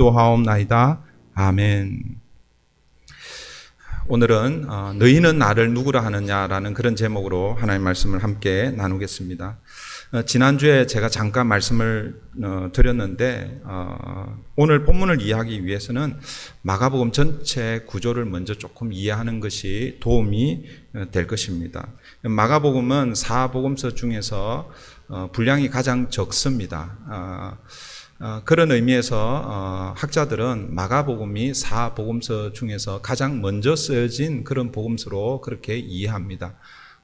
기도하옵나이다. 아멘. 오늘은 너희는 나를 누구라 하느냐라는 그런 제목으로 하나님의 말씀을 함께 나누겠습니다. 지난주에 제가 잠깐 말씀을 드렸는데 오늘 본문을 이해하기 위해서는 마가복음 전체 구조를 먼저 조금 이해하는 것이 도움이 될 것입니다. 마가복음은 사복음서 중에서 분량이 가장 적습니다. 그런 의미에서 학자들은 마가복음이 사복음서 중에서 가장 먼저 쓰여진 그런 복음서로 그렇게 이해합니다.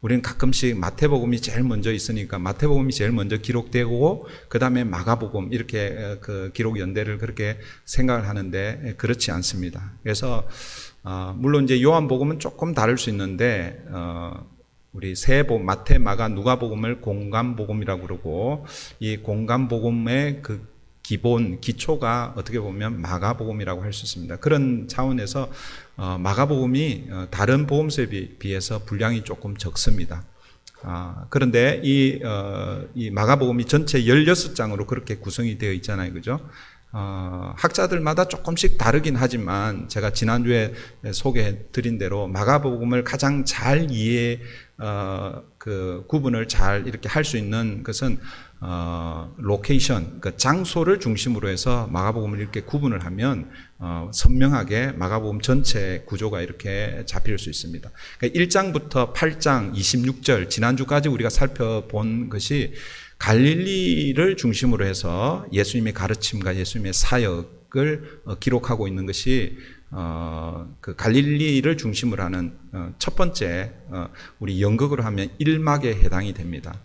우리는 가끔씩 마태복음이 제일 먼저 있으니까 마태복음이 제일 먼저 기록되고 그 다음에 마가복음 이렇게 그 기록 연대를 그렇게 생각을 하는데 그렇지 않습니다. 그래서 물론 이제 요한복음은 조금 다를 수 있는데 우리 세 복음 마태, 마가, 누가복음을 공감복음이라고 그러고 이 공감복음의 그 기본, 기초가 어떻게 보면 마가복음이라고 할 수 있습니다. 그런 차원에서 마가복음이 다른 복음서에 비해서 분량이 조금 적습니다. 그런데 이 마가복음이 전체 16장으로 그렇게 구성이 되어 있잖아요. 그죠? 학자들마다 조금씩 다르긴 하지만 제가 지난주에 소개해 드린 대로 마가복음을 가장 잘 구분을 잘 이렇게 할 수 있는 것은 로케이션, 그 장소를 중심으로 해서 마가복음을 이렇게 구분을 하면 선명하게 마가복음 전체 구조가 이렇게 잡힐 수 있습니다. 그러니까 1장부터 8장 26절 지난주까지 우리가 살펴본 것이 갈릴리를 중심으로 해서 예수님의 가르침과 예수님의 사역을 기록하고 있는 것이 그 갈릴리를 중심으로 하는 첫 번째 우리 연극으로 하면 1막에 해당이 됩니다.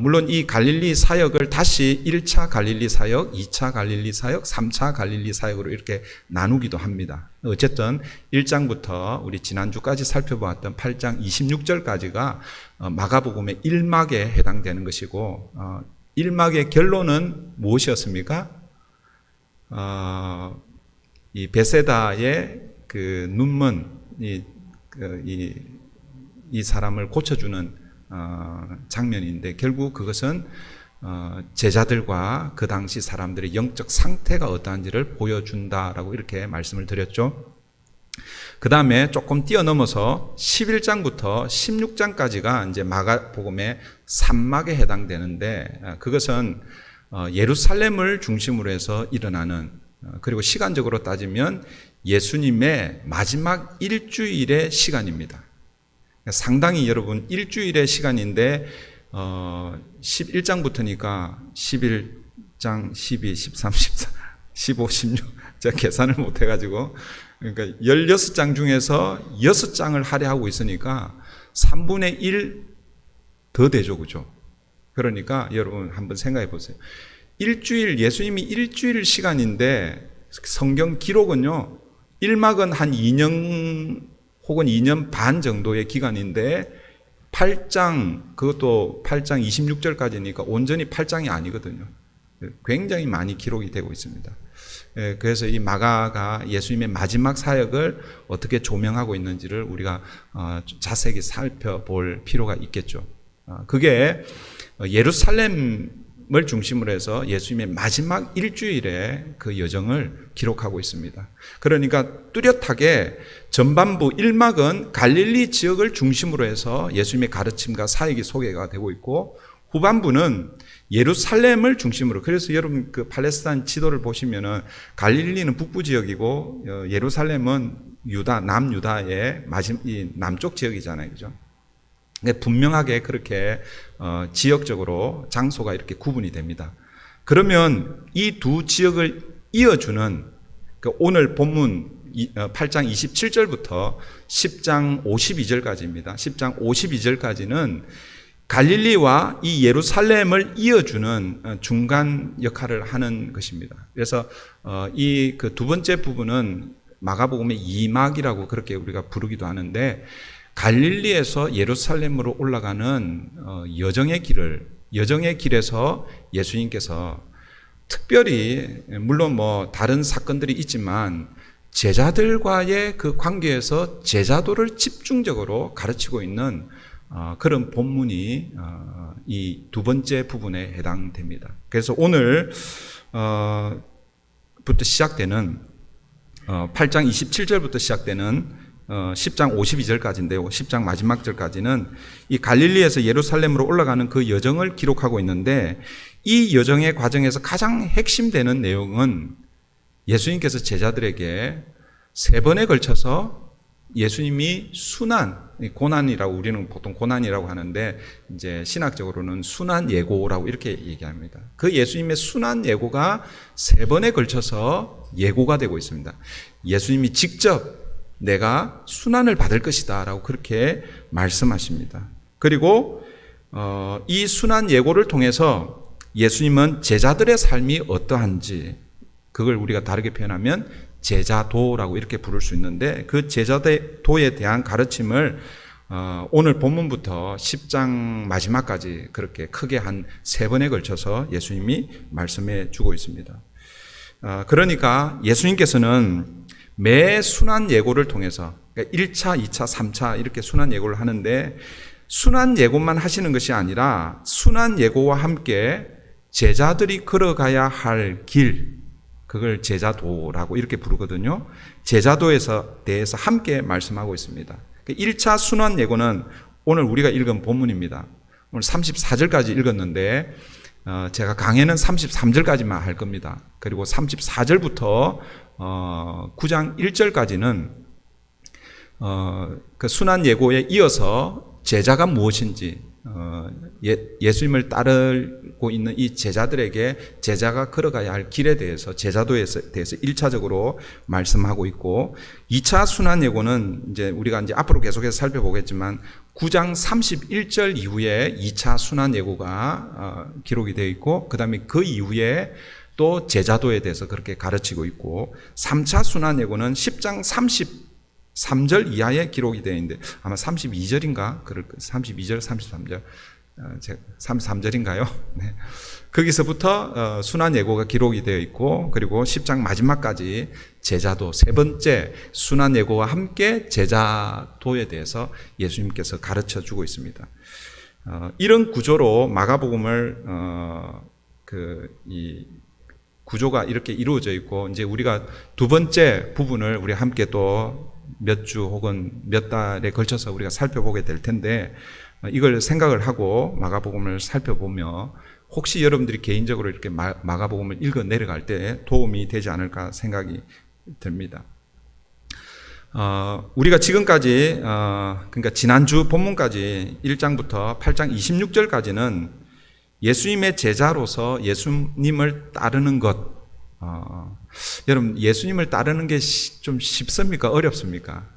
물론 이 갈릴리 사역을 다시 1차 갈릴리 사역, 2차 갈릴리 사역, 3차 갈릴리 사역으로 이렇게 나누기도 합니다. 어쨌든 1장부터 우리 지난주까지 살펴보았던 8장 26절까지가 마가복음의 1막에 해당되는 것이고 1막의 결론은 무엇이었습니까? 이 베세다의 그 눈먼 이 사람을 고쳐주는 장면인데 결국 그것은 제자들과 그 당시 사람들의 영적 상태가 어떠한지를 보여준다라고 이렇게 말씀을 드렸죠. 그 다음에 조금 뛰어넘어서 11장부터 16장까지가 이제 마가복음의 3막에 해당되는데 그것은 예루살렘을 중심으로 해서 일어나는 그리고 시간적으로 따지면 예수님의 마지막 일주일의 시간입니다. 상당히 여러분 일주일의 시간인데 11장부터니까 11장, 12, 13, 14, 15, 16 제가 계산을 못해가지고 그러니까 16장 중에서 6장을 할애하고 있으니까 3분의 1 더 되죠. 그죠? 그러니까 여러분 한번 생각해 보세요. 일주일, 예수님이 일주일 시간인데 성경 기록은요 1막은 한 2년 혹은 2년 반 정도의 기간인데 8장, 그것도 8장 26절까지니까 온전히 8장이 아니거든요. 굉장히 많이 기록이 되고 있습니다. 그래서 이 마가가 예수님의 마지막 사역을 어떻게 조명하고 있는지를 우리가 자세히 살펴볼 필요가 있겠죠. 그게 예루살렘을 중심으로 해서 예수님의 마지막 일주일의 그 여정을 기록하고 있습니다. 그러니까 뚜렷하게 전반부 1막은 갈릴리 지역을 중심으로 해서 예수님의 가르침과 사역이 소개가 되고 있고 후반부는 예루살렘을 중심으로 그래서 여러분 그 팔레스타인 지도를 보시면은 갈릴리는 북부 지역이고 예루살렘은 유다 남유다의 남쪽 지역이잖아요. 그죠? 분명하게 그렇게 지역적으로 장소가 이렇게 구분이 됩니다. 그러면 이 두 지역을 이어주는 오늘 본문 8장 27절부터 10장 52절까지입니다. 10장 52절까지는 갈릴리와 이 예루살렘을 이어주는 중간 역할을 하는 것입니다. 그래서 이 그 두 번째 부분은 마가복음의 2막이라고 그렇게 우리가 부르기도 하는데 갈릴리에서 예루살렘으로 올라가는 여정의 길에서 예수님께서 특별히 물론 뭐 다른 사건들이 있지만 제자들과의 그 관계에서 제자도를 집중적으로 가르치고 있는 그런 본문이 이 두 번째 부분에 해당됩니다. 그래서 오늘 시작되는 8장 27절부터 시작되는 10장 52절까지인데요. 10장 마지막 절까지는 이 갈릴리에서 예루살렘으로 올라가는 그 여정을 기록하고 있는데, 이 여정의 과정에서 가장 핵심되는 내용은 예수님께서 제자들에게 3번에 걸쳐서 예수님이 순환, 고난이라고, 우리는 보통 고난이라고 하는데 이제 신학적으로는 순환 예고라고 이렇게 얘기합니다. 그 예수님의 순환 예고가 3번에 걸쳐서 예고가 되고 있습니다. 예수님이 직접 내가 순환을 받을 것이다 라고 그렇게 말씀하십니다. 그리고 이 순환 예고를 통해서 예수님은 제자들의 삶이 어떠한지, 그걸 우리가 다르게 표현하면 제자도라고 이렇게 부를 수 있는데, 그 제자도에 대한 가르침을 오늘 본문부터 10장 마지막까지 그렇게 크게 한 3번에 걸쳐서 예수님이 말씀해 주고 있습니다. 그러니까 예수님께서는 매 순환 예고를 통해서, 그러니까 1차, 2차, 3차 이렇게 순환 예고를 하는데, 순환 예고만 하시는 것이 아니라 순환 예고와 함께 제자들이 걸어가야 할 길, 그걸 제자도라고 이렇게 부르거든요. 제자도에서 대해서 함께 말씀하고 있습니다. 1차 순환 예고는 오늘 우리가 읽은 본문입니다. 오늘 34절까지 읽었는데 제가 강해는 33절까지만 할 겁니다. 그리고 34절부터 9장 1절까지는 그 순환 예고에 이어서 제자가 무엇인지, 예수님을 따르고 있는 이 제자들에게 제자가 걸어가야 할 길에 대해서, 제자도에 대해서 1차적으로 말씀하고 있고, 2차 순환 예고는 이제 우리가 이제 앞으로 계속해서 살펴보겠지만 9장 31절 이후에 2차 순환 예고가 기록이 되어 있고, 그 다음에 그 이후에 또 제자도에 대해서 그렇게 가르치고 있고, 3차 순환 예고는 10장 33절 이하에 기록이 되어 있는데 아마 32절인가? 32절, 33절, 33절인가요? 네. 거기서부터 순환 예고가 기록이 되어 있고, 그리고 10장 마지막까지 제자도, 3번째 순환 예고와 함께 제자도에 대해서 예수님께서 가르쳐 주고 있습니다. 이런 구조로 마가복음을 이 구조가 이렇게 이루어져 있고, 이제 우리가 두 번째 부분을 우리 함께 또 몇 주 혹은 몇 달에 걸쳐서 우리가 살펴보게 될 텐데, 이걸 생각을 하고 마가복음을 살펴보며 혹시 여러분들이 개인적으로 이렇게 마가복음을 읽어 내려갈 때 도움이 되지 않을까 생각이 듭니다. 우리가 지금까지, 그러니까 지난주 본문까지 1장부터 8장 26절까지는 예수님의 제자로서 예수님을 따르는 것, 여러분 예수님을 따르는 게 좀 쉽습니까? 어렵습니까?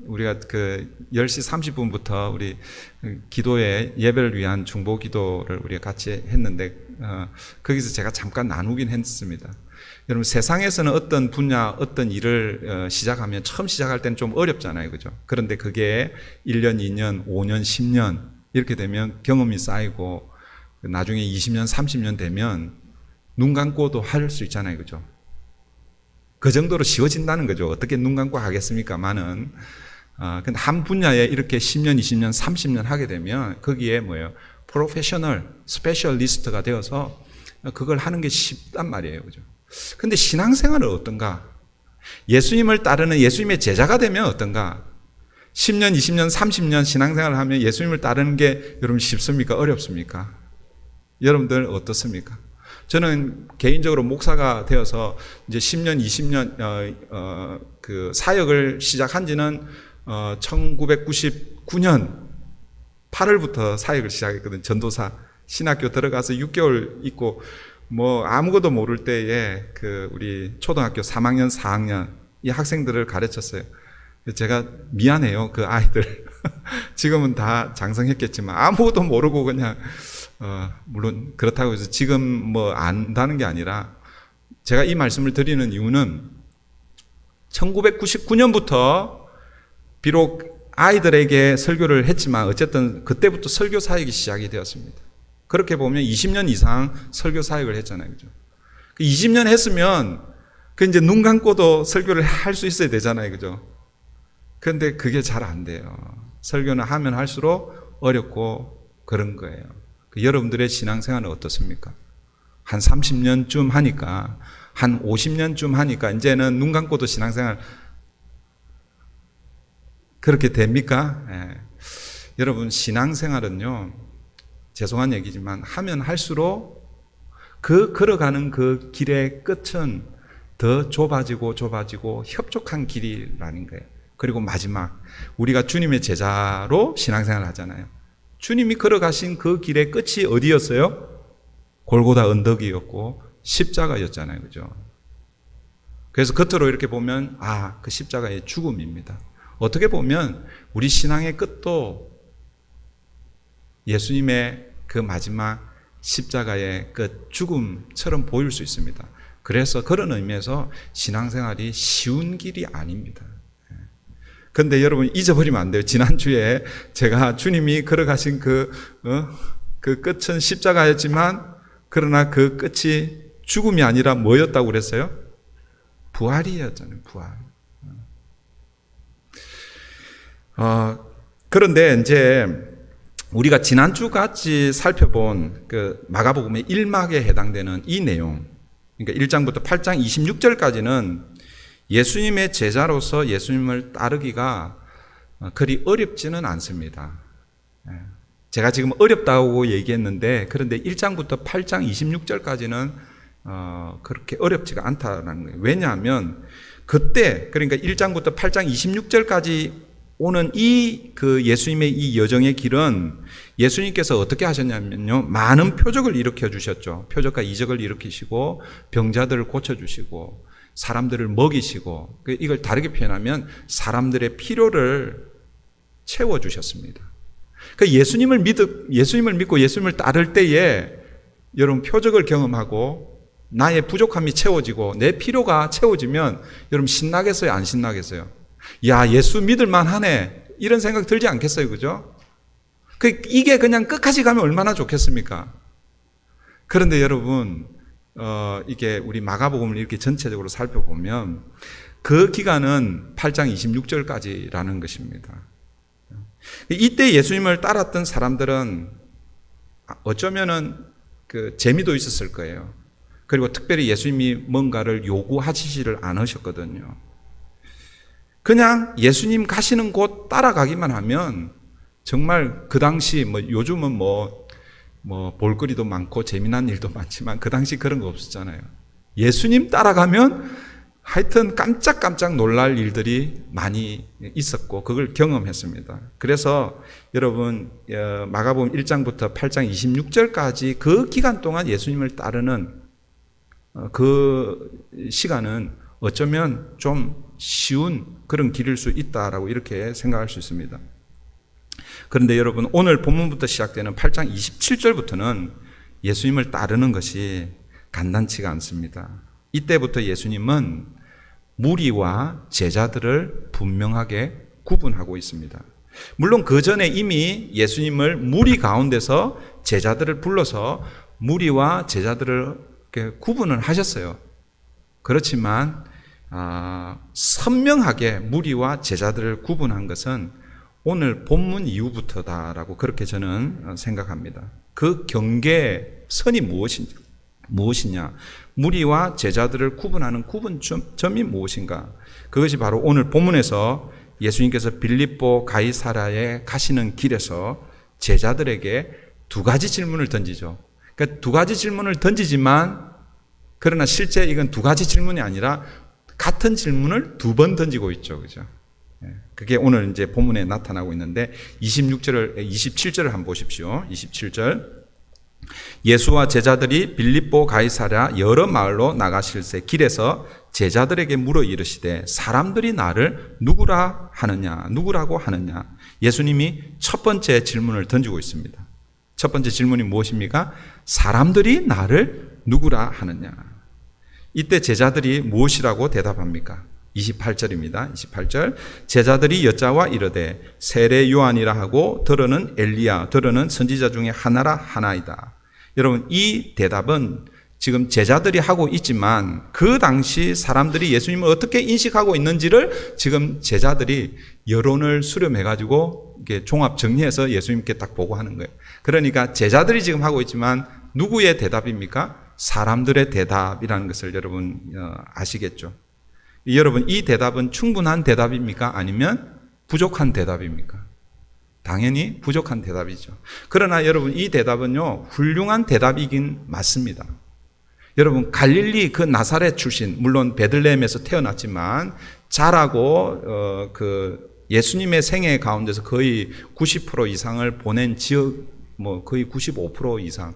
우리가 그 10시 30분부터 우리 기도회 예배를 위한 중보 기도를 우리가 같이 했는데, 거기서 제가 잠깐 나누긴 했습니다. 여러분 세상에서는 어떤 분야, 어떤 일을 시작하면 처음 시작할 때는 좀 어렵잖아요, 그죠? 그런데 그게 1년, 2년, 5년, 10년 이렇게 되면 경험이 쌓이고 나중에 20년, 30년 되면 눈 감고도 할 수 있잖아요, 그죠? 그 정도로 쉬워진다는 거죠. 어떻게 눈 감고 하겠습니까만은. 근데 한 분야에 이렇게 10년, 20년, 30년 하게 되면 거기에 뭐예요? 프로페셔널, 스페셜리스트가 되어서 그걸 하는 게 쉽단 말이에요, 그죠? 근데 신앙생활은 어떤가? 예수님을 따르는 예수님의 제자가 되면 어떤가? 10년, 20년, 30년 신앙생활을 하면 예수님을 따르는 게 여러분 쉽습니까? 어렵습니까? 여러분들 어떻습니까? 저는 개인적으로 목사가 되어서 이제 10년, 20년 그 사역을 시작한 지는 1999년 8월부터 사역을 시작했거든요. 전도사 신학교 들어가서 6개월 있고 뭐 아무것도 모를 때에 그 우리 초등학교 3학년, 4학년 이 학생들을 가르쳤어요. 제가 미안해요, 그 아이들. 지금은 다 장성했겠지만 아무것도 모르고 그냥 물론 그렇다고 해서 지금 뭐 안다는 게 아니라, 제가 이 말씀을 드리는 이유는 1999년부터 비록 아이들에게 설교를 했지만 어쨌든 그때부터 설교 사역이 시작이 되었습니다. 그렇게 보면 20년 이상 설교 사역을 했잖아요, 그죠? 20년 했으면 그 이제 눈 감고도 설교를 할 수 있어야 되잖아요, 그죠? 그런데 그게 잘 안 돼요. 설교는 하면 할수록 어렵고 그런 거예요. 여러분들의 신앙생활은 어떻습니까? 한 30년쯤 하니까, 한 50년쯤 하니까 이제는 눈 감고도 신앙생활 그렇게 됩니까? 예. 여러분, 신앙생활은요, 죄송한 얘기지만 하면 할수록 걸어가는 그 길의 끝은 더 좁아지고 협족한 길이라는 거예요. 그리고 마지막, 우리가 주님의 제자로 신앙생활을 하잖아요. 주님이 걸어가신 그 길의 끝이 어디였어요? 골고다 언덕이었고 십자가였잖아요. 그죠? 그래서 겉으로 이렇게 보면 그 십자가의 죽음입니다. 어떻게 보면 우리 신앙의 끝도 예수님의 그 마지막 십자가의 끝 죽음처럼 보일 수 있습니다. 그래서 그런 의미에서 신앙생활이 쉬운 길이 아닙니다. 그런데 여러분 잊어버리면 안 돼요. 지난주에 제가 주님이 걸어가신 그 끝은 십자가였지만 그러나 그 끝이 죽음이 아니라 뭐였다고 그랬어요? 부활이었잖아요. 부활. 그런데 이제 우리가 지난주 같이 살펴본 그 마가복음의 1막에 해당되는 이 내용, 그러니까 1장부터 8장 26절까지는 예수님의 제자로서 예수님을 따르기가 그리 어렵지는 않습니다. 제가 지금 어렵다고 얘기했는데, 그런데 1장부터 8장 26절까지는 그렇게 어렵지가 않다는 거예요. 왜냐하면 그때, 그러니까 1장부터 8장 26절까지 오는 그 예수님의 이 여정의 길은 예수님께서 어떻게 하셨냐면요, 많은 표적을 일으켜 주셨죠. 표적과 이적을 일으키시고 병자들을 고쳐주시고 사람들을 먹이시고, 이걸 다르게 표현하면 사람들의 필요를 채워주셨습니다. 예수님을 믿고 예수님을 따를 때에 여러분 표적을 경험하고 나의 부족함이 채워지고 내 필요가 채워지면 여러분 신나겠어요? 안 신나겠어요? 야, 예수 믿을만 하네, 이런 생각 들지 않겠어요? 그죠? 이게 그냥 끝까지 가면 얼마나 좋겠습니까? 그런데 여러분, 이게 우리 마가복음을 이렇게 전체적으로 살펴보면 그 기간은 8장 26절까지라는 것입니다. 이때 예수님을 따랐던 사람들은 어쩌면은 그 재미도 있었을 거예요. 그리고 특별히 예수님이 뭔가를 요구하시지를 않으셨거든요. 그냥 예수님 가시는 곳 따라가기만 하면 정말 그 당시 요즘은 볼거리도 많고 재미난 일도 많지만 그 당시 그런 거 없었잖아요. 예수님 따라가면 하여튼 깜짝깜짝 놀랄 일들이 많이 있었고 그걸 경험했습니다. 그래서 여러분 마가복음 1장부터 8장 26절까지 그 기간 동안 예수님을 따르는 그 시간은 어쩌면 좀 쉬운 그런 길일 수 있다라고 이렇게 생각할 수 있습니다. 그런데 여러분 오늘 본문부터 시작되는 8장 27절부터는 예수님을 따르는 것이 간단치가 않습니다. 이때부터 예수님은 무리와 제자들을 분명하게 구분하고 있습니다. 물론 그 전에 이미 예수님을 무리 가운데서 제자들을 불러서 무리와 제자들을 구분을 하셨어요. 그렇지만 선명하게 무리와 제자들을 구분한 것은 오늘 본문 이후부터다라고 그렇게 저는 생각합니다. 그 경계선이 무엇이냐? 무리와 제자들을 구분하는 구분점이 무엇인가? 그것이 바로 오늘 본문에서 예수님께서 빌립보 가이사랴에 가시는 길에서 제자들에게 두 가지 질문을 던지죠. 그러니까 두 가지 질문을 던지지만 그러나 실제 이건 두 가지 질문이 아니라 같은 질문을 두 번 던지고 있죠. 그죠? 그게 오늘 이제 본문에 나타나고 있는데 27절을 한번 보십시오. 27절. 예수와 제자들이 빌립보 가이사랴 여러 마을로 나가실새 길에서 제자들에게 물어 이르시되 사람들이 나를 누구라고 하느냐? 예수님이 첫 번째 질문을 던지고 있습니다. 첫 번째 질문이 무엇입니까? 사람들이 나를 누구라 하느냐? 이때 제자들이 무엇이라고 대답합니까? 28절입니다. 28절. 제자들이 여짜와 이르되 세례 요한이라 하고 더러는 엘리야, 더러는 선지자 중에 하나라 하나이다. 여러분 이 대답은 지금 제자들이 하고 있지만 그 당시 사람들이 예수님을 어떻게 인식하고 있는지를 지금 제자들이 여론을 수렴해가지고 이렇게 종합 정리해서 예수님께 딱 보고하는 거예요. 그러니까 제자들이 지금 하고 있지만 누구의 대답입니까? 사람들의 대답이라는 것을 여러분 아시겠죠? 여러분, 이 대답은 충분한 대답입니까? 아니면 부족한 대답입니까? 당연히 부족한 대답이죠. 그러나 여러분, 이 대답은요, 훌륭한 대답이긴 맞습니다. 여러분, 갈릴리 그 나사렛 출신, 물론 베들레헴에서 태어났지만 자라고 예수님의 생애 가운데서 거의 90% 이상을 보낸 지역, 거의 95% 이상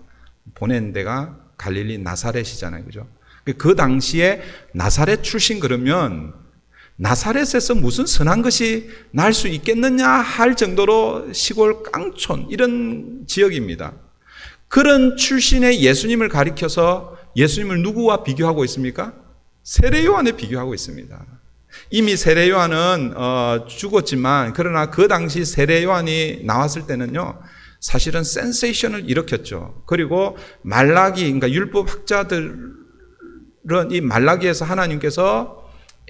보낸 데가 갈릴리 나사렛이잖아요. 그죠? 그 당시에 나사렛 출신 그러면 나사렛에서 무슨 선한 것이 날 수 있겠느냐 할 정도로 시골 깡촌 이런 지역입니다. 그런 출신의 예수님을 가리켜서 예수님을 누구와 비교하고 있습니까? 세례 요한에 비교하고 있습니다. 이미 세례 요한은 죽었지만 그러나 그 당시 세례 요한이 나왔을 때는요, 사실은 센세이션을 일으켰죠. 그리고 말라기, 그러니까 율법 학자들은 이 말라기에서 하나님께서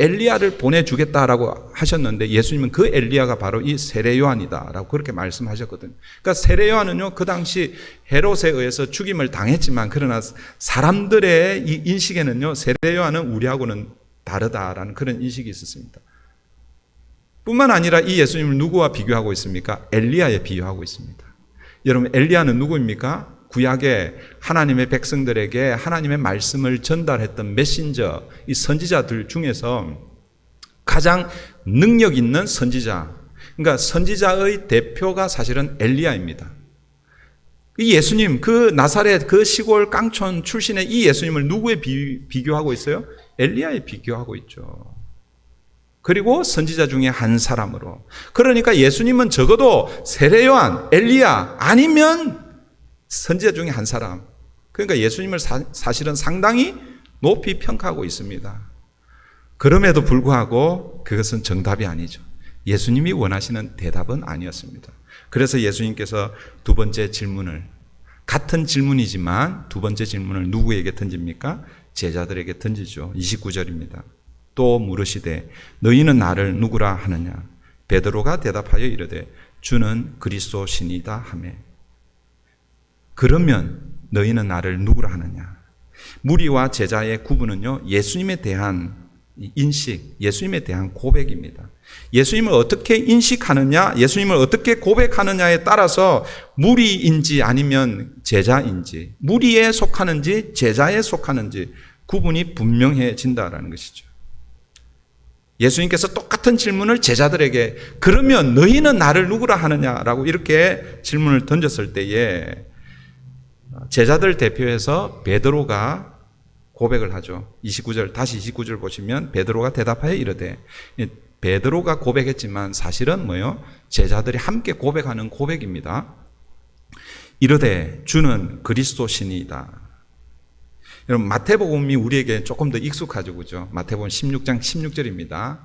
엘리야를 보내주겠다라고 하셨는데 예수님은 그 엘리야가 바로 이 세례 요한이다라고 그렇게 말씀하셨거든요. 그러니까 세례 요한은요, 그 당시 헤롯에 의해서 죽임을 당했지만 그러나 사람들의 이 인식에는요, 세례 요한은 우리하고는 다르다라는 그런 인식이 있었습니다. 뿐만 아니라 이 예수님을 누구와 비교하고 있습니까? 엘리야에 비교하고 있습니다. 여러분, 엘리야는 누구입니까? 구약에 하나님의 백성들에게 하나님의 말씀을 전달했던 메신저, 이 선지자들 중에서 가장 능력 있는 선지자, 그러니까 선지자의 대표가 사실은 엘리야입니다. 이 예수님, 그 나사렛 그 시골 깡촌 출신의 이 예수님을 누구에 비교하고 있어요? 엘리야에 비교하고 있죠. 그리고 선지자 중에 한 사람으로. 그러니까 예수님은 적어도 세례 요한, 엘리야 아니면 선지자 중에 한 사람. 그러니까 예수님을 사실은 상당히 높이 평가하고 있습니다. 그럼에도 불구하고 그것은 정답이 아니죠. 예수님이 원하시는 대답은 아니었습니다. 그래서 예수님께서 두 번째 질문을, 같은 질문이지만 두 번째 질문을 누구에게 던집니까? 제자들에게 던지죠. 29절입니다. 또 물으시되 너희는 나를 누구라 하느냐? 베드로가 대답하여 이르되 주는 그리스도시니이다 하매. 그러면 너희는 나를 누구라 하느냐? 무리와 제자의 구분은요, 예수님에 대한 인식, 예수님에 대한 고백입니다. 예수님을 어떻게 인식하느냐, 예수님을 어떻게 고백하느냐에 따라서 무리인지 아니면 제자인지, 무리에 속하는지 제자에 속하는지 구분이 분명해진다라는 것이죠. 예수님께서 똑같은 질문을 제자들에게 그러면 너희는 나를 누구라 하느냐라고 이렇게 질문을 던졌을 때에 제자들 대표해서 베드로가 고백을 하죠. 29절, 다시 29절 보시면 베드로가 대답하여 이르되, 베드로가 고백했지만 사실은 뭐요? 제자들이 함께 고백하는 고백입니다. 이르되 주는 그리스도시니이다. 여러분, 마태복음이 우리에게 조금 더 익숙하죠, 그죠? 마태복음 16장 16절입니다.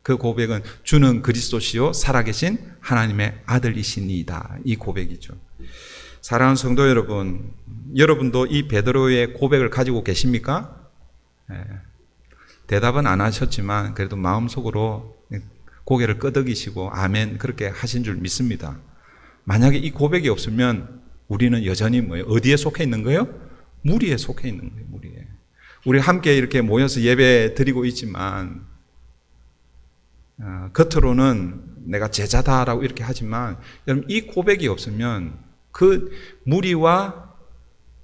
그 고백은 주는 그리스도시요 살아계신 하나님의 아들이시니이다. 이 고백이죠. 사랑하는 성도 여러분, 여러분도 이 베드로의 고백을 가지고 계십니까? 대답은 안 하셨지만 그래도 마음속으로 고개를 끄덕이시고 아멘 그렇게 하신 줄 믿습니다. 만약에 이 고백이 없으면 우리는 여전히 뭐예요? 어디에 속해 있는 거예요? 무리에 속해 있는 거예요. 무리에. 우리 함께 이렇게 모여서 예배 드리고 있지만 겉으로는 내가 제자다라고 이렇게 하지만 여러분, 이 고백이 없으면 그 무리와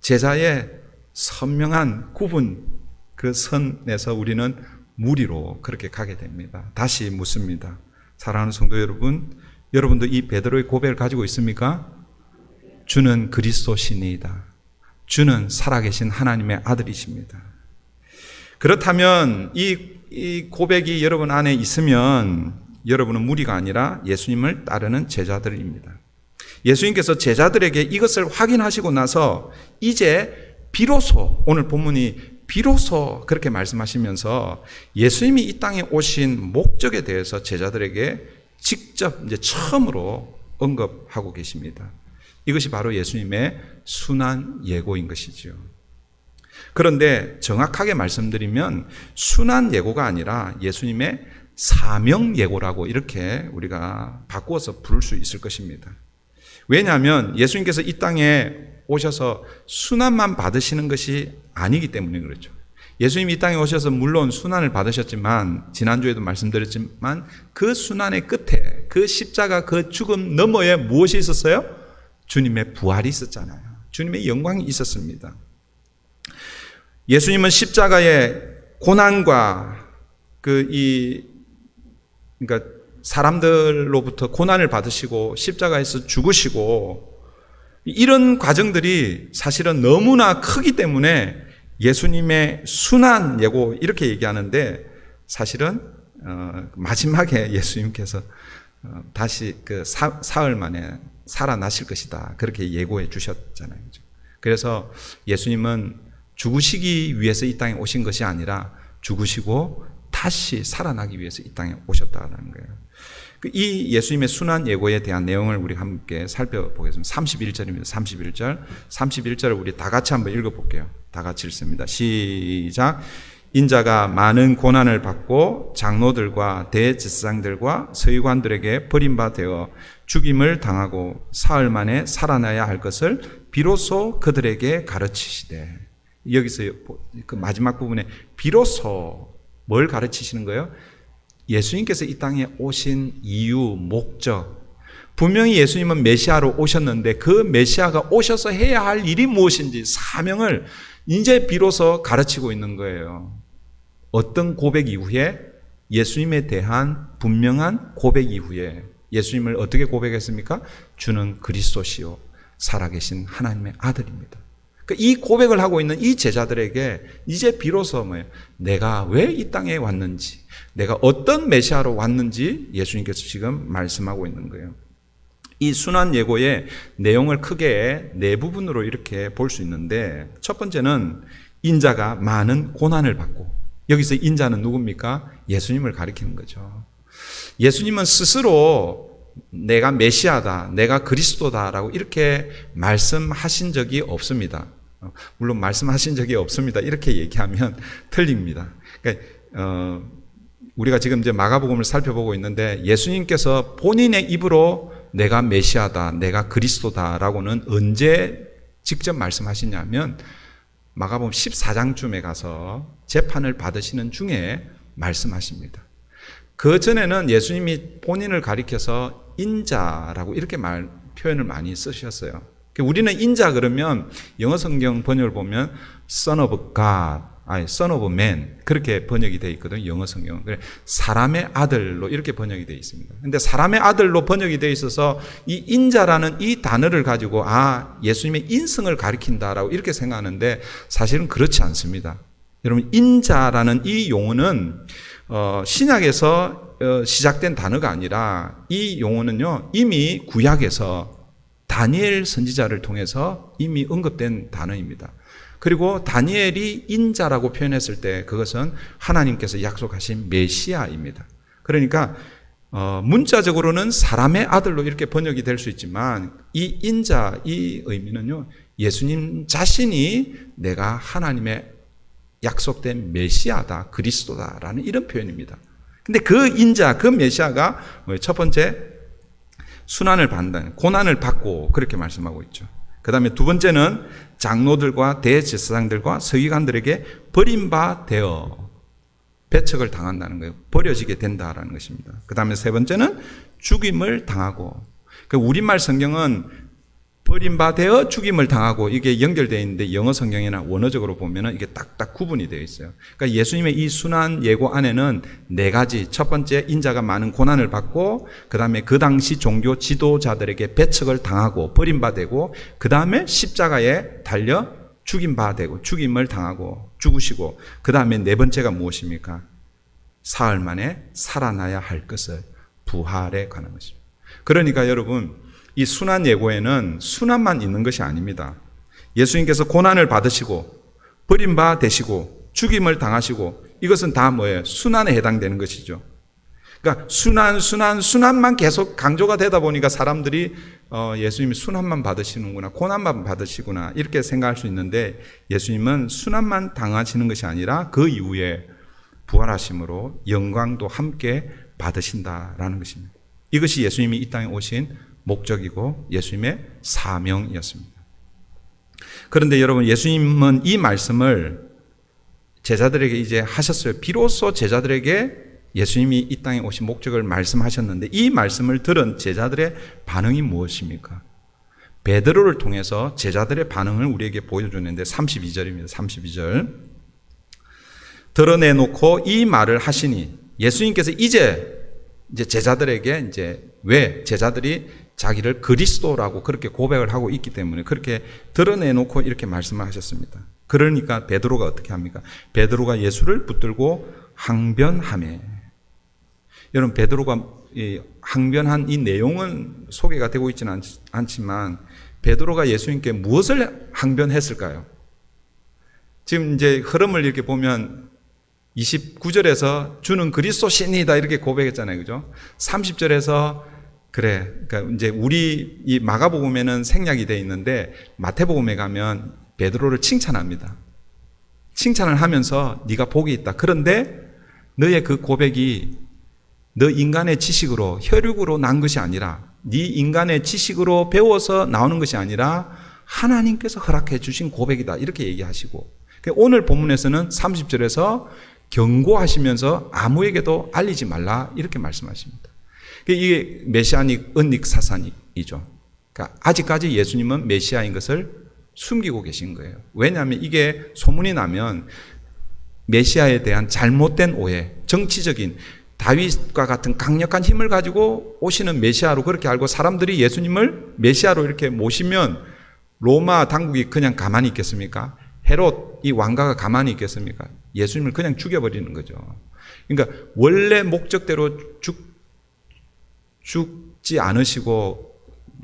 제자의 선명한 구분, 그 선에서 우리는 무리로 그렇게 가게 됩니다. 다시 묻습니다. 사랑하는 성도 여러분, 여러분도 이 베드로의 고백을 가지고 있습니까? 주는 그리스도시니이다. 주는 살아계신 하나님의 아들이십니다. 그렇다면 이 고백이 여러분 안에 있으면 여러분은 무리가 아니라 예수님을 따르는 제자들입니다. 예수님께서 제자들에게 이것을 확인하시고 나서 이제 비로소, 오늘 본문이 비로소 그렇게 말씀하시면서 예수님이 이 땅에 오신 목적에 대해서 제자들에게 직접 이제 처음으로 언급하고 계십니다. 이것이 바로 예수님의 순환 예고인 것이죠. 그런데 정확하게 말씀드리면 순환 예고가 아니라 예수님의 사명 예고라고 이렇게 우리가 바꾸어서 부를 수 있을 것입니다. 왜냐하면 예수님께서 이 땅에 오셔서 순환만 받으시는 것이 아니기 때문에 그렇죠. 예수님이 이 땅에 오셔서 물론 순환을 받으셨지만 지난주에도 말씀드렸지만 그 순환의 끝에 그 십자가 그 죽음 너머에 무엇이 있었어요? 주님의 부활이 있었잖아요. 주님의 영광이 있었습니다. 예수님은 십자가의 고난과 그러니까 사람들로부터 고난을 받으시고 십자가에서 죽으시고 이런 과정들이 사실은 너무나 크기 때문에 예수님의 순환 예고 이렇게 얘기하는데 사실은 마지막에 예수님께서 다시 그 사흘 만에 살아나실 것이다 그렇게 예고해 주셨잖아요. 그래서 예수님은 죽으시기 위해서 이 땅에 오신 것이 아니라 죽으시고 다시 살아나기 위해서 이 땅에 오셨다는 거예요. 이 예수님의 순환 예고에 대한 내용을 우리 함께 살펴보겠습니다. 31절입니다. 31절을 우리 다 같이 한번 읽어볼게요. 다 같이 읽습니다. 시작. 인자가 많은 고난을 받고 장로들과 대제사장들과 서기관들에게 버림받아 죽임을 당하고 사흘 만에 살아나야 할 것을 비로소 그들에게 가르치시되. 여기서 그 마지막 부분에 비로소 뭘 가르치시는 거예요? 예수님께서 이 땅에 오신 이유, 목적. 분명히 예수님은 메시아로 오셨는데 그 메시아가 오셔서 해야 할 일이 무엇인지 사명을 이제 비로소 가르치고 있는 거예요. 어떤 고백 이후에? 예수님에 대한 분명한 고백 이후에 예수님을 어떻게 고백했습니까? 주는 그리스도시요 살아계신 하나님의 아들입니다. 이 고백을 하고 있는 이 제자들에게 이제 비로소 뭐예요? 내가 왜 이 땅에 왔는지, 내가 어떤 메시아로 왔는지 예수님께서 지금 말씀하고 있는 거예요. 이 순환 예고의 내용을 크게 네 부분으로 이렇게 볼 수 있는데 첫 번째는 인자가 많은 고난을 받고, 여기서 인자는 누굽니까? 예수님을 가리키는 거죠. 예수님은 스스로 내가 메시아다, 내가 그리스도다라고 이렇게 말씀하신 적이 없습니다. 물론 말씀하신 적이 없습니다. 이렇게 얘기하면 틀립니다. 그러니까 우리가 지금 이제 마가복음을 살펴보고 있는데 예수님께서 본인의 입으로 내가 메시아다, 내가 그리스도다라고는 언제 직접 말씀하시냐면 마가복음 14장쯤에 가서 재판을 받으시는 중에 말씀하십니다. 그 전에는 예수님이 본인을 가리켜서 인자라고 이렇게 표현을 많이 쓰셨어요. 우리는 인자 그러면 영어 성경 번역을 보면 Son of God, Son of Man 그렇게 번역이 되어 있거든요. 영어 성경은 사람의 아들로 이렇게 번역이 되어 있습니다. 그런데 사람의 아들로 번역이 되어 있어서 이 인자라는 이 단어를 가지고 예수님의 인성을 가리킨다라고 이렇게 생각하는데 사실은 그렇지 않습니다. 여러분 인자라는 이 용어는 신약에서 시작된 단어가 아니라 이 용어는요 이미 구약에서 다니엘 선지자를 통해서 이미 언급된 단어입니다. 그리고 다니엘이 인자라고 표현했을 때 그것은 하나님께서 약속하신 메시아입니다. 그러니까 문자적으로는 사람의 아들로 이렇게 번역이 될 수 있지만 이 인자 이 의미는요 예수님 자신이 내가 하나님의 약속된 메시아다, 그리스도다라는 이런 표현입니다. 근데 그 인자, 그 메시아가 첫 번째 순환을 받는, 고난을 받고 그렇게 말씀하고 있죠. 그 다음에 두 번째는 장로들과 대제사장들과 서기관들에게 버림받아 배척을 당한다는 거예요. 버려지게 된다라는 것입니다. 그 다음에 세 번째는 죽임을 당하고, 우리말 성경은 버림받아 죽임을 당하고 이게 연결되어 있는데 영어 성경이나 원어적으로 보면 이게 딱딱 구분이 되어 있어요. 그러니까 예수님의 이 순환 예고 안에는 네 가지, 첫 번째 인자가 많은 고난을 받고, 그 다음에 그 당시 종교 지도자들에게 배척을 당하고 버림받고, 그 다음에 십자가에 달려 죽임받고 죽임을 당하고 죽으시고, 그 다음에 네 번째가 무엇입니까? 사흘 만에 살아나야 할 것을 부활에 관한 것입니다. 그러니까 여러분 이 순환 예고에는 순환만 있는 것이 아닙니다. 예수님께서 고난을 받으시고 버림받으시고 죽임을 당하시고 이것은 다 뭐예요? 순환에 해당되는 것이죠. 그러니까 순환만 계속 강조가 되다 보니까 사람들이 예수님이 순환만 받으시는구나, 고난만 받으시구나 이렇게 생각할 수 있는데 예수님은 순환만 당하시는 것이 아니라 그 이후에 부활하심으로 영광도 함께 받으신다라는 것입니다. 이것이 예수님이 이 땅에 오신 목적이고 예수님의 사명이었습니다. 그런데 여러분, 예수님은 이 말씀을 제자들에게 이제 하셨어요. 비로소 제자들에게 예수님이 이 땅에 오신 목적을 말씀하셨는데, 이 말씀을 들은 제자들의 반응이 무엇입니까? 베드로를 통해서 제자들의 반응을 우리에게 보여주는데 32절입니다. 32절. 드러내놓고 이 말을 하시니, 예수님께서 이제 제자들에게 왜 제자들이 자기를 그리스도라고 그렇게 고백을 하고 있기 때문에 그렇게 드러내놓고 이렇게 말씀을 하셨습니다. 그러니까 베드로가 어떻게 합니까? 베드로가 예수를 붙들고 항변하며. 여러분, 베드로가 항변한 이 내용은 소개가 되고 있지는 않지만 베드로가 예수님께 무엇을 항변했을까요? 지금 흐름을 이렇게 보면 29절에서 주는 그리스도신이다 이렇게 고백했잖아요. 그죠? 30절에서 그러니까 우리 이 마가복음에는 생략이 되어 있는데 마태복음에 가면 베드로를 칭찬합니다. 칭찬을 하면서 네가 복이 있다. 그런데 너의 그 고백이 너 인간의 지식으로 혈육으로 난 것이 아니라, 네 인간의 지식으로 배워서 나오는 것이 아니라 하나님께서 허락해 주신 고백이다 이렇게 얘기하시고, 오늘 본문에서는 30절에서 경고하시면서 아무에게도 알리지 말라 이렇게 말씀하십니다. 이게 메시아닉 은닉 사상이죠. 그러니까 아직까지 예수님은 메시아인 것을 숨기고 계신 거예요. 왜냐하면 이게 소문이 나면 메시아에 대한 잘못된 오해, 정치적인 다윗과 같은 강력한 힘을 가지고 오시는 메시아로 그렇게 알고 사람들이 예수님을 메시아로 이렇게 모시면 로마 당국이 그냥 가만히 있겠습니까? 헤롯 이 왕가가 가만히 있겠습니까? 예수님을 그냥 죽여버리는 거죠. 그러니까 원래 목적대로 죽지 않으시고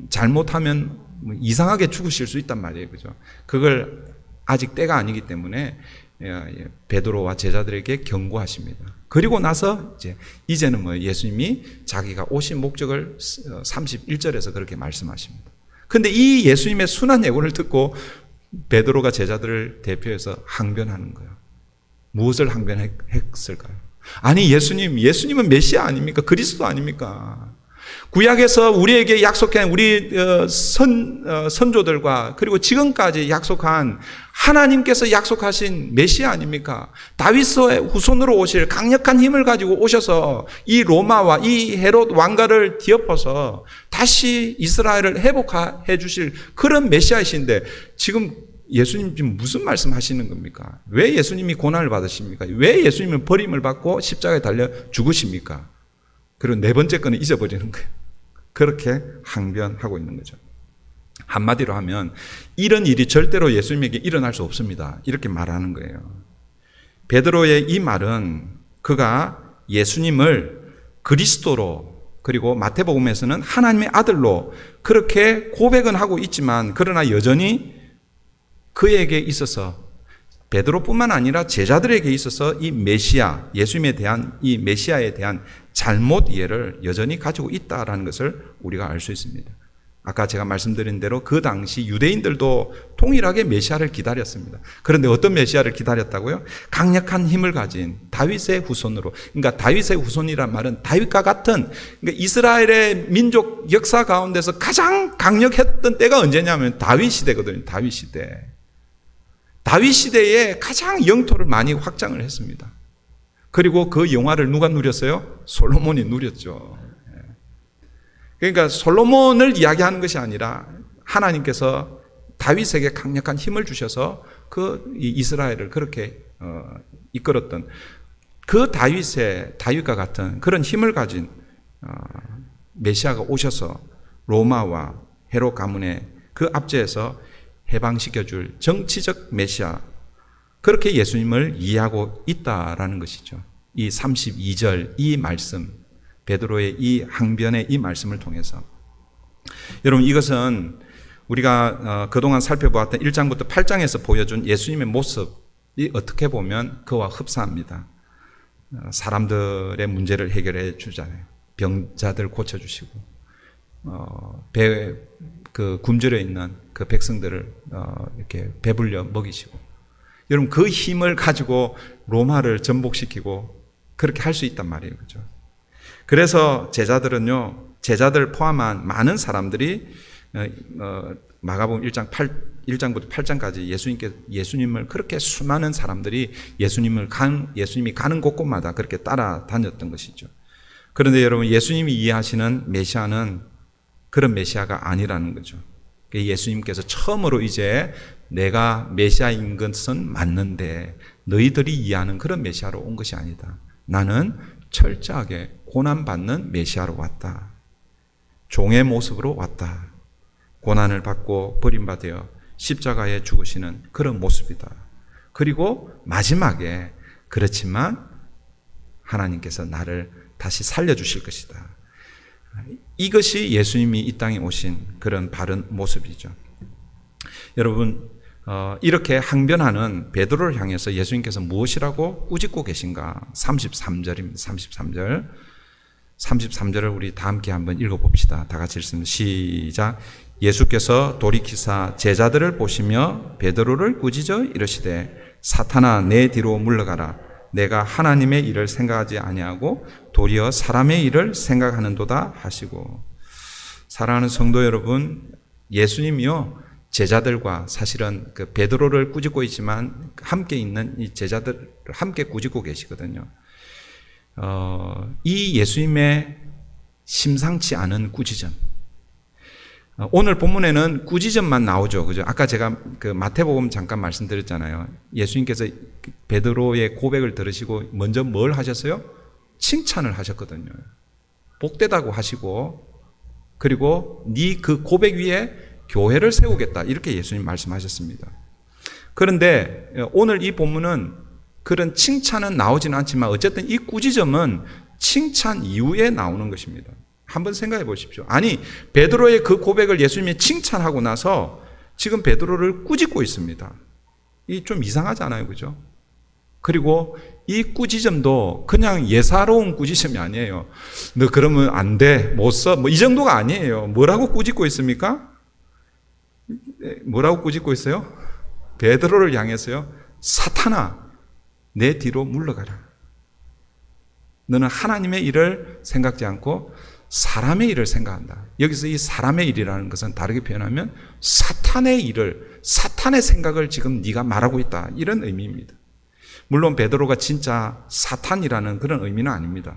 잘못하면 이상하게 죽으실 수 있단 말이에요. 그죠? 그걸 아직 때가 아니기 때문에 베드로와 제자들에게 경고하십니다. 그리고 나서 이제는 예수님이 자기가 오신 목적을 31절에서 그렇게 말씀하십니다. 근데 이 예수님의 순한 예고를 듣고 베드로가 제자들을 대표해서 항변하는 거예요. 무엇을 항변했을까요? 아니, 예수님은 메시아 아닙니까? 그리스도 아닙니까? 구약에서 우리에게 약속한 우리 선조들과 그리고 지금까지 약속한 하나님께서 약속하신 메시아 아닙니까? 다윗의 후손으로 오실 강력한 힘을 가지고 오셔서 이 로마와 이 헤롯 왕가를 뒤엎어서 다시 이스라엘을 회복해 주실 그런 메시아이신데, 지금 예수님 지금 무슨 말씀하시는 겁니까? 왜 예수님이 고난을 받으십니까? 왜 예수님은 버림을 받고 십자가에 달려 죽으십니까? 그리고 네 번째 거는 잊어버리는 거예요. 그렇게 항변하고 있는 거죠. 한마디로 하면 이런 일이 절대로 예수님에게 일어날 수 없습니다. 이렇게 말하는 거예요. 베드로의 이 말은 그가 예수님을 그리스도로, 그리고 마태복음에서는 하나님의 아들로 그렇게 고백은 하고 있지만, 그러나 여전히 그에게 있어서, 베드로뿐만 아니라 제자들에게 있어서 이 메시아, 예수님에 대한 이 메시아에 대한 잘못 이해를 여전히 가지고 있다라는 것을 우리가 알 수 있습니다. 아까 제가 말씀드린 대로 그 당시 유대인들도 동일하게 메시아를 기다렸습니다. 그런데 어떤 메시아를 기다렸다고요? 강력한 힘을 가진 다윗의 후손으로. 그러니까 다윗의 후손이란 말은 다윗과 같은, 그러니까 이스라엘의 민족 역사 가운데서 가장 강력했던 때가 언제냐면 다윗 시대거든요. 다윗 시대. 다윗 시대에 가장 영토를 많이 확장을 했습니다. 그리고 그 영화를 누가 누렸어요? 솔로몬이 누렸죠. 그러니까 솔로몬을 이야기하는 것이 아니라 하나님께서 다윗에게 강력한 힘을 주셔서 그 이스라엘을 그렇게 이끌었던 그 다윗과 같은 그런 힘을 가진 메시아가 오셔서 로마와 헤롯 가문의 그 압제에서 해방시켜줄 정치적 메시아, 그렇게 예수님을 이해하고 있다라는 것이죠. 이 32절 이 말씀, 베드로의 이 항변의 이 말씀을 통해서, 여러분, 이것은 우리가 그동안 살펴보았던 1장부터 8장에서 보여준 예수님의 모습이 어떻게 보면 그와 흡사합니다. 사람들의 문제를 해결해 주잖아요. 병자들 고쳐주시고, 굶주려 있는 그 백성들을 이렇게 배불려 먹이시고, 여러분, 그 힘을 가지고 로마를 전복시키고 그렇게 할 수 있단 말이에요. 그죠? 그래서 제자들 포함한 많은 사람들이 마가복음 1장부터 8장까지 예수님을 그렇게 수많은 사람들이 예수님이 가는 곳곳마다 그렇게 따라다녔던 것이죠. 그런데 여러분, 예수님이 이해하시는 메시아는 그런 메시아가 아니라는 거죠. 예수님께서 처음으로 이제 내가 메시아인 것은 맞는데 너희들이 이해하는 그런 메시아로 온 것이 아니다. 나는 철저하게 고난받는 메시아로 왔다. 종의 모습으로 왔다. 고난을 받고 버림받아 십자가에 죽으시는 그런 모습이다. 그리고 마지막에 그렇지만 하나님께서 나를 다시 살려주실 것이다. 이것이 예수님이 이 땅에 오신 그런 바른 모습이죠. 여러분, 이렇게 항변하는 베드로를 향해서 예수님께서 무엇이라고 꾸짖고 계신가? 33절입니다. 33절을 우리 다 함께 한번 읽어봅시다. 다 같이 읽습니다. 시작. 예수께서 돌이키사 제자들을 보시며 베드로를 꾸짖어 이르시되 사탄아 내 뒤로 물러가라. 내가 하나님의 일을 생각하지 아니하고 도리어 사람의 일을 생각하는도다 하시고. 사랑하는 성도 여러분, 예수님이요 제자들과 사실은 그 베드로를 꾸짖고 있지만 함께 있는 이 제자들을 함께 꾸짖고 계시거든요. 이 예수님의 심상치 않은 꾸짖음. 오늘 본문에는 꾸짖음만 나오죠. 그죠? 아까 제가 그 마태복음 잠깐 말씀드렸잖아요. 예수님께서 베드로의 고백을 들으시고 먼저 뭘 하셨어요? 칭찬을 하셨거든요. 복되다고 하시고, 그리고 네 그 고백 위에 교회를 세우겠다. 이렇게 예수님 말씀하셨습니다. 그런데 오늘 이 본문은 그런 칭찬은 나오지는 않지만 어쨌든 이 꾸짖음은 칭찬 이후에 나오는 것입니다. 한번 생각해 보십시오. 아니, 베드로의 그 고백을 예수님이 칭찬하고 나서 지금 베드로를 꾸짖고 있습니다. 이 좀 이상하지 않아요? 그죠? 그리고 이 꾸짖음도 그냥 예사로운 꾸짖음이 아니에요. 너 그러면 안 돼, 못 써, 뭐 이 정도가 아니에요. 뭐라고 꾸짖고 있습니까? 뭐라고 꾸짖고 있어요? 베드로를 향해서요. 사탄아, 내 뒤로 물러가라. 너는 하나님의 일을 생각지 않고 사람의 일을 생각한다. 여기서 이 사람의 일이라는 것은 다르게 표현하면 사탄의 일을, 사탄의 생각을 지금 네가 말하고 있다. 이런 의미입니다. 물론 베드로가 진짜 사탄이라는 그런 의미는 아닙니다.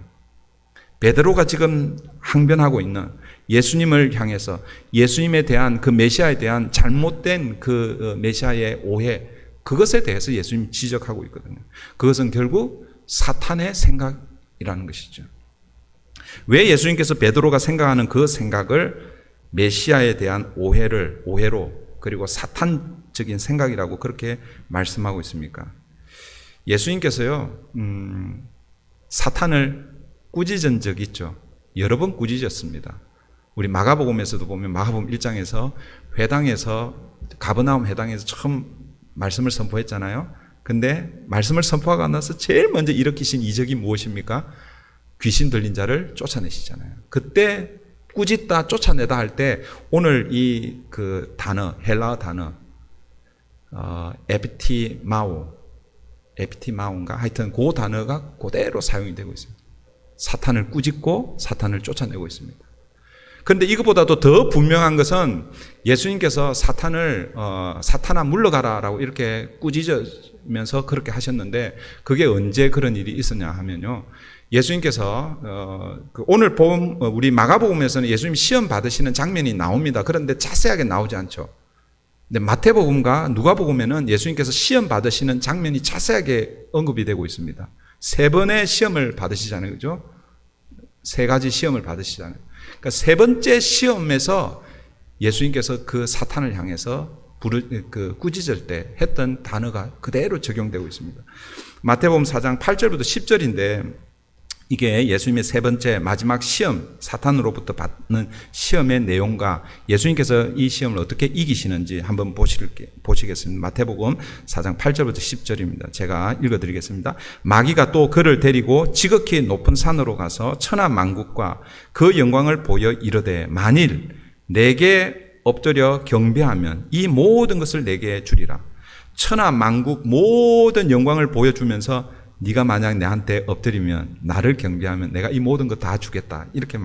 베드로가 지금 항변하고 있는 예수님을 향해서 예수님에 대한 그 메시아에 대한 잘못된 그 메시아의 오해, 그것에 대해서 예수님이 지적하고 있거든요. 그것은 결국 사탄의 생각이라는 것이죠. 왜 예수님께서 베드로가 생각하는 그 생각을 메시아에 대한 오해로 그리고 사탄적인 생각이라고 그렇게 말씀하고 있습니까? 예수님께서요, 사탄을 꾸짖은 적 있죠. 여러 번 꾸짖었습니다. 우리 마가복음에서도 보면 마가복음 1장에서 회당에서 가버나움 회당에서 처음 말씀을 선포했잖아요. 근데 말씀을 선포하고 나서 제일 먼저 일으키신 이적이 무엇입니까? 귀신 들린 자를 쫓아내시잖아요. 그때 꾸짖다 쫓아내다 할 때 오늘 이 그 단어, 헬라어 단어 에피티마오인가 하여튼 그 단어가 그대로 사용이 되고 있습니다. 사탄을 꾸짖고 사탄을 쫓아내고 있습니다. 그런데 이것보다도 더 분명한 것은 예수님께서 사탄아 물러가라라고 이렇게 꾸짖으면서 그렇게 하셨는데 그게 언제 그런 일이 있었냐 하면요. 예수님께서 오늘 우리 마가복음에서는 예수님 시험 받으시는 장면이 나옵니다. 그런데 자세하게 나오지 않죠. 근데 마태복음과 누가복음에는 예수님께서 시험 받으시는 장면이 자세하게 언급이 되고 있습니다. 3번의 시험을 받으시잖아요. 그죠? 3가지 시험을 받으시잖아요. 그러니까 3번째 시험에서 예수님께서 그 사탄을 향해서 꾸짖을 때 했던 단어가 그대로 적용되고 있습니다. 마태복음 4장 8절부터 10절인데 이게 예수님의 3번째 마지막 시험, 사탄으로부터 받는 시험의 내용과 예수님께서 이 시험을 어떻게 이기시는지 한번 보시겠습니다. 마태복음 4장 8절부터 10절입니다. 제가 읽어드리겠습니다. 마귀가 또 그를 데리고 지극히 높은 산으로 가서 천하만국과 그 영광을 보여 이르되 만일 내게 엎드려 경배하면 이 모든 것을 내게 주리라. 천하만국 모든 영광을 보여주면서 네가 만약 내한테 엎드리면 나를 경배하면 내가 이 모든 거 다 주겠다. 이렇게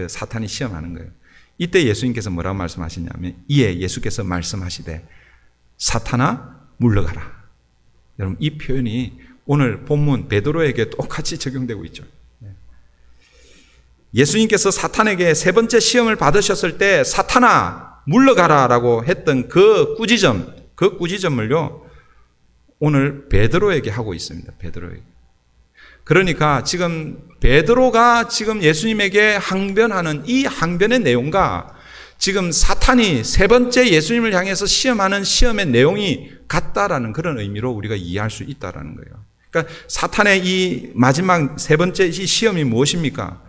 사탄이 시험하는 거예요. 이때 예수님께서 뭐라고 말씀하시냐면 이에 예수께서 말씀하시되 사탄아 물러가라. 여러분 이 표현이 오늘 본문 베드로에게 똑같이 적용되고 있죠. 예수님께서 사탄에게 세 번째 시험을 받으셨을 때 사탄아 물러가라 라고 했던 그 꾸지점을요 오늘 베드로에게 하고 있습니다. 베드로에게. 그러니까 지금 베드로가 지금 예수님에게 항변하는 이 항변의 내용과 지금 사탄이 세 번째 예수님을 향해서 시험하는 시험의 내용이 같다라는 그런 의미로 우리가 이해할 수 있다라는 거예요. 그러니까 사탄의 이 마지막 세 번째 이 시험이 무엇입니까?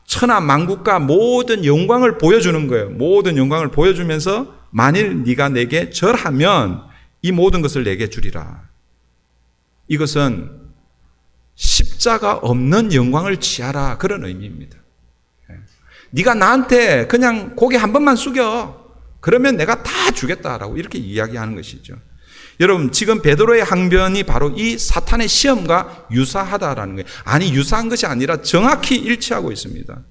천하 만국과 모든 영광을 보여주는 거예요. 모든 영광을 보여주면서 만일 네가 내게 절하면 이 모든 것을 내게 주리라. 이것은 십자가 없는 영광을 취하라 그런 의미입니다. 네가 나한테 그냥 고개 한 번만 숙여. 그러면 내가 다 주겠다라고 이렇게 이야기하는 것이죠. 여러분 지금 베드로의 항변이 바로 이 사탄의 시험과 유사하다라는 거예요. 아니 유사한 것이 아니라 정확히 일치하고 있습니다.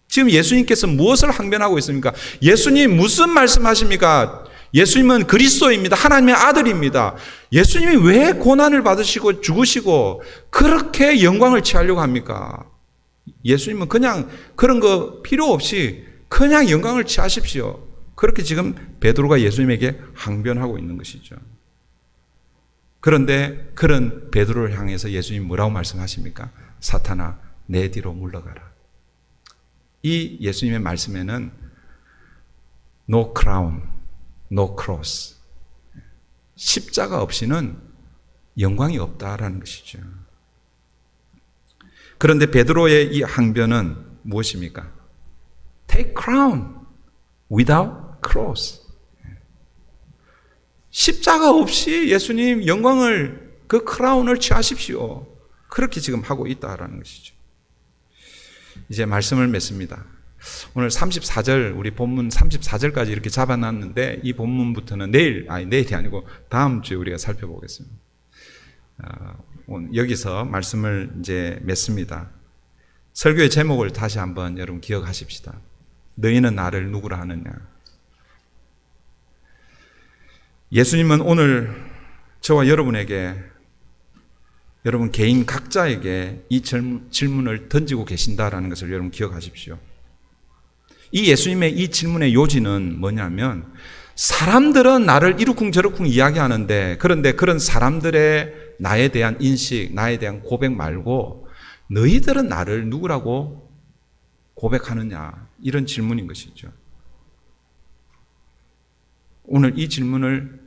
지금 예수님께서 무엇을 항변하고 있습니까? 예수님 무슨 말씀하십니까? 예수님은 그리스도입니다. 하나님의 아들입니다. 예수님이 왜 고난을 받으시고 죽으시고 그렇게 영광을 취하려고 합니까? 예수님은 그냥 그런 거 필요 없이 그냥 영광을 취하십시오. 그렇게 지금 베드로가 예수님에게 항변하고 있는 것이죠. 그런데 그런 베드로를 향해서 예수님이 뭐라고 말씀하십니까? 사탄아 내 뒤로 물러가라. 이 예수님의 말씀에는 no crown, no cross. 십자가 없이는 영광이 없다라는 것이죠. 그런데 베드로의 이 항변은 무엇입니까? Take crown without cross. 십자가 없이 예수님 영광을 그 크라운을 취하십시오. 그렇게 지금 하고 있다라는 것이죠. 이제 말씀을 맺습니다. 오늘 34절 우리 본문 34절까지 이렇게 잡아놨는데 이 본문부터는 내일이 아니고 다음 주에 우리가 살펴보겠습니다. 여기서 말씀을 이제 맺습니다. 설교의 제목을 다시 한번 여러분 기억하십시다. 너희는 나를 누구라 하느냐. 예수님은 오늘 저와 여러분에게 여러분 개인 각자에게 이 질문을 던지고 계신다라는 것을 여러분 기억하십시오. 이 예수님의 이 질문의 요지는 뭐냐면 사람들은 나를 이러쿵저러쿵 이야기하는데 그런데 그런 사람들의 나에 대한 인식, 나에 대한 고백 말고 너희들은 나를 누구라고 고백하느냐 이런 질문인 것이죠. 오늘 이 질문을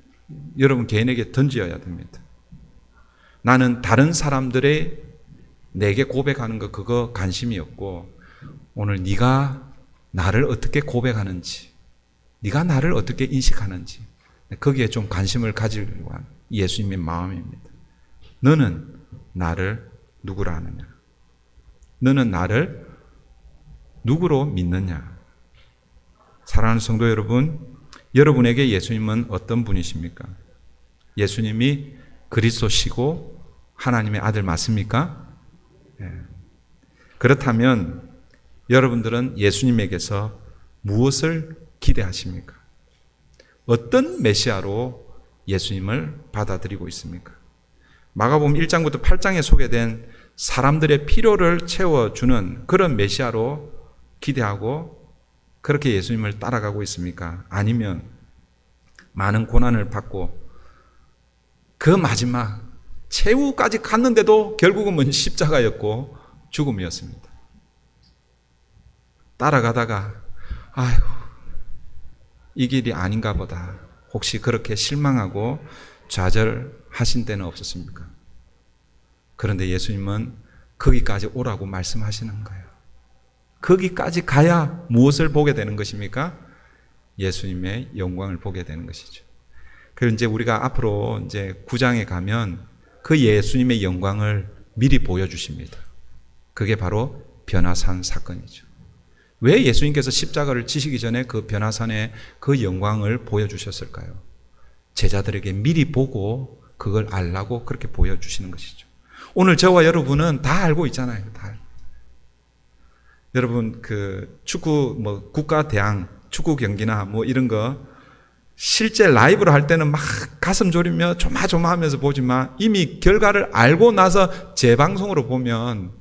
여러분 개인에게 던져야 됩니다. 나는 다른 사람들의 내게 고백하는 거 그거 관심이 없고 오늘 네가 나를 어떻게 고백하는지 네가 나를 어떻게 인식하는지 거기에 좀 관심을 가지려고 하는 예수님의 마음입니다. 너는 나를 누구라 하느냐? 너는 나를 누구로 믿느냐? 사랑하는 성도 여러분, 여러분에게 예수님은 어떤 분이십니까? 예수님이 그리스도시고 하나님의 아들 맞습니까? 네. 그렇다면 여러분들은 예수님에게서 무엇을 기대하십니까? 어떤 메시아로 예수님을 받아들이고 있습니까? 마가복음 1장부터 8장에 소개된 사람들의 필요를 채워주는 그런 메시아로 기대하고 그렇게 예수님을 따라가고 있습니까? 아니면 많은 고난을 받고 그 마지막 최후까지 갔는데도 결국은 뭔 십자가였고 죽음이었습니다. 따라가다가 아이고 이 길이 아닌가 보다 혹시 그렇게 실망하고 좌절하신 때는 없었습니까? 그런데 예수님은 거기까지 오라고 말씀하시는 거예요. 거기까지 가야 무엇을 보게 되는 것입니까? 예수님의 영광을 보게 되는 것이죠. 그리고 이제 우리가 앞으로 이제 9장에 가면 그 예수님의 영광을 미리 보여주십니다. 그게 바로 변화산 사건이죠. 왜 예수님께서 십자가를 지시기 전에 그 변화산의 그 영광을 보여주셨을까요? 제자들에게 미리 보고 그걸 알라고 그렇게 보여주시는 것이죠. 오늘 저와 여러분은 다 알고 있잖아요. 다. 여러분 그 축구 국가 대항 축구 경기나 뭐 이런 거 실제 라이브로 할 때는 막 가슴 졸이며 조마조마하면서 보지만 이미 결과를 알고 나서 재방송으로 보면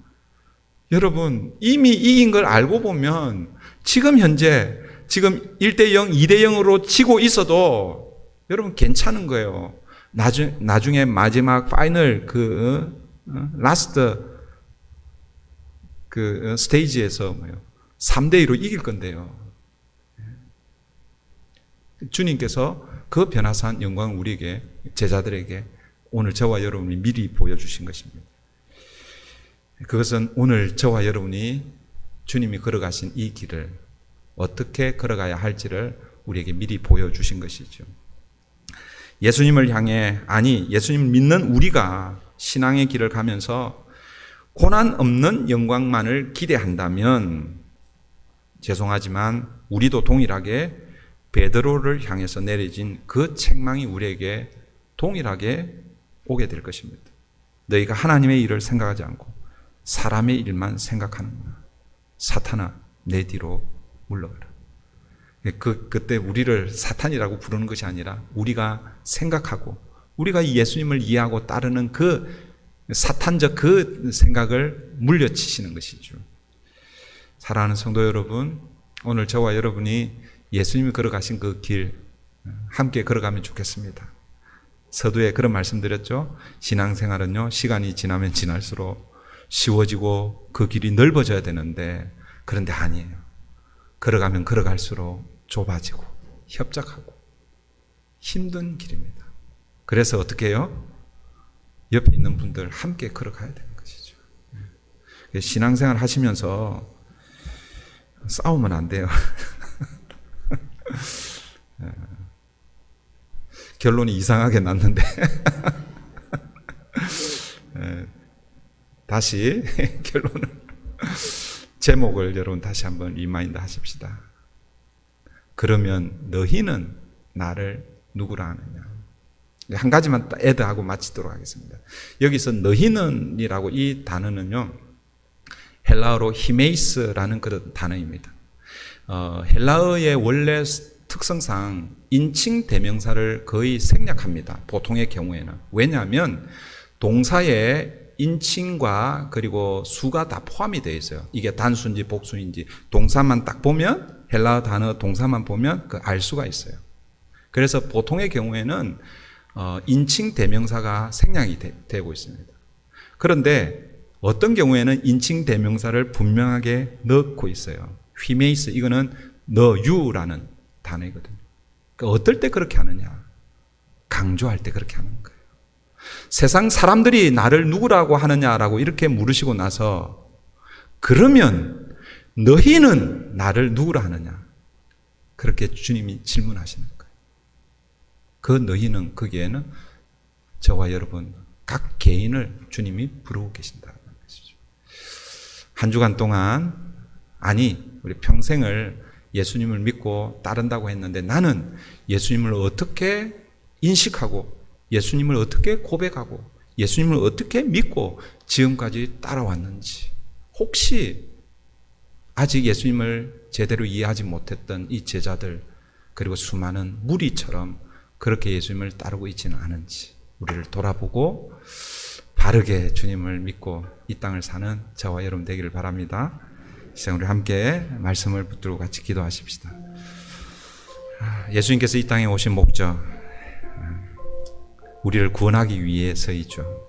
여러분 이미 이긴 걸 알고 보면 지금 현재 지금 1대0, 2대0으로 지고 있어도 여러분 괜찮은 거예요. 나중에 마지막 파이널 라스트 스테이지에서 3대2로 이길 건데요. 주님께서 그 변화산 영광을 우리에게, 제자들에게 오늘 저와 여러분이 미리 보여주신 것입니다. 그것은 오늘 저와 여러분이 주님이 걸어가신 이 길을 어떻게 걸어가야 할지를 우리에게 미리 보여주신 것이죠. 예수님을 향해, 아니 예수님을 믿는 우리가 신앙의 길을 가면서 고난 없는 영광만을 기대한다면 죄송하지만 우리도 동일하게 베드로를 향해서 내려진 그 책망이 우리에게 동일하게 오게 될 것입니다. 너희가 하나님의 일을 생각하지 않고 사람의 일만 생각하는구나. 사탄아 내 뒤로 물러가라. 그때 우리를 사탄이라고 부르는 것이 아니라 우리가 생각하고 우리가 예수님을 이해하고 따르는 그 사탄적 그 생각을 물려치시는 것이죠. 사랑하는 성도 여러분, 오늘 저와 여러분이 예수님이 걸어가신 그 길 함께 걸어가면 좋겠습니다. 서두에 그런 말씀드렸죠. 신앙생활은요, 시간이 지나면 지날수록 쉬워지고 그 길이 넓어져야 되는데 그런데 아니에요. 걸어가면 걸어갈수록 좁아지고 협착하고 힘든 길입니다. 그래서 어떻게 해요? 옆에 있는 분들 함께 걸어가야 되는 것이죠. 신앙생활 하시면서 싸우면 안 돼요. 결론이 이상하게 났는데 다시 결론을 제목을 여러분 다시 한번 리마인드 하십시다. 그러면 너희는 나를 누구라 하느냐. 한 가지만 애드하고 마치도록 하겠습니다. 여기서 너희는 이라고 이 단어는요 헬라어로 히메이스라는 그런 단어입니다. 헬라어의 원래 특성상 인칭 대명사를 거의 생략합니다. 보통의 경우에는. 왜냐하면 동사에 인칭과 그리고 수가 다 포함이 되어 있어요. 이게 단수인지 복수인지 동사만 딱 보면, 헬라어 단어 동사만 보면 알 수가 있어요. 그래서 보통의 경우에는 인칭 대명사가 생략이 되고 있습니다. 그런데 어떤 경우에는 인칭 대명사를 분명하게 넣고 있어요. 휘메이스, 이거는 너유라는 단어이거든요. 그러니까 어떨 때 그렇게 하느냐? 강조할 때 그렇게 하는 거예요. 세상 사람들이 나를 누구라고 하느냐라고 이렇게 물으시고 나서 그러면 너희는 나를 누구라 하느냐? 그렇게 주님이 질문하시는 거예요. 그 너희는 거기에는 저와 여러분 각 개인을 주님이 부르고 계신다는 것이죠. 한 주간 동안 우리 평생을 예수님을 믿고 따른다고 했는데 나는 예수님을 어떻게 인식하고 예수님을 어떻게 고백하고 예수님을 어떻게 믿고 지금까지 따라왔는지, 혹시 아직 예수님을 제대로 이해하지 못했던 이 제자들 그리고 수많은 무리처럼 그렇게 예수님을 따르고 있지는 않은지 우리를 돌아보고 바르게 주님을 믿고 이 땅을 사는 저와 여러분 되기를 바랍니다. 이 시간 우리 함께 말씀을 붙들고 같이 기도하십시다. 예수님께서 이 땅에 오신 목적, 우리를 구원하기 위해서이죠.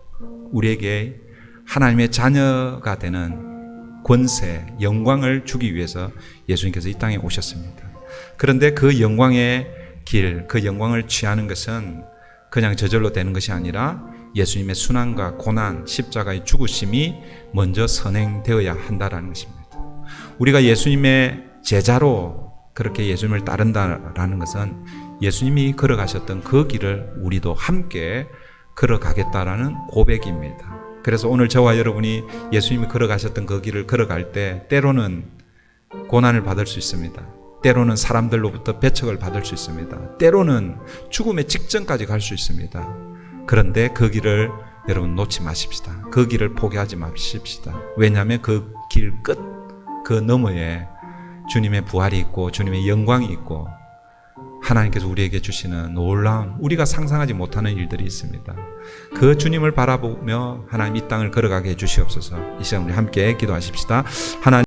우리에게 하나님의 자녀가 되는 권세, 영광을 주기 위해서 예수님께서 이 땅에 오셨습니다. 그런데 그 영광의 길, 그 영광을 취하는 것은 그냥 저절로 되는 것이 아니라 예수님의 순환과 고난, 십자가의 죽으심이 먼저 선행되어야 한다는 것입니다. 우리가 예수님의 제자로 그렇게 예수님을 따른다라는 것은 예수님이 걸어가셨던 그 길을 우리도 함께 걸어가겠다라는 고백입니다. 그래서 오늘 저와 여러분이 예수님이 걸어가셨던 그 길을 걸어갈 때 때로는 고난을 받을 수 있습니다. 때로는 사람들로부터 배척을 받을 수 있습니다. 때로는 죽음의 직전까지 갈 수 있습니다. 그런데 그 길을 여러분 놓지 마십시다. 그 길을 포기하지 마십시다. 왜냐하면 그 길 끝, 그 너머에 주님의 부활이 있고 주님의 영광이 있고 하나님께서 우리에게 주시는 놀라운 우리가 상상하지 못하는 일들이 있습니다. 그 주님을 바라보며 하나님 이 땅을 걸어가게 해주시옵소서. 이 시간 우리 함께 기도하십시다. 하나님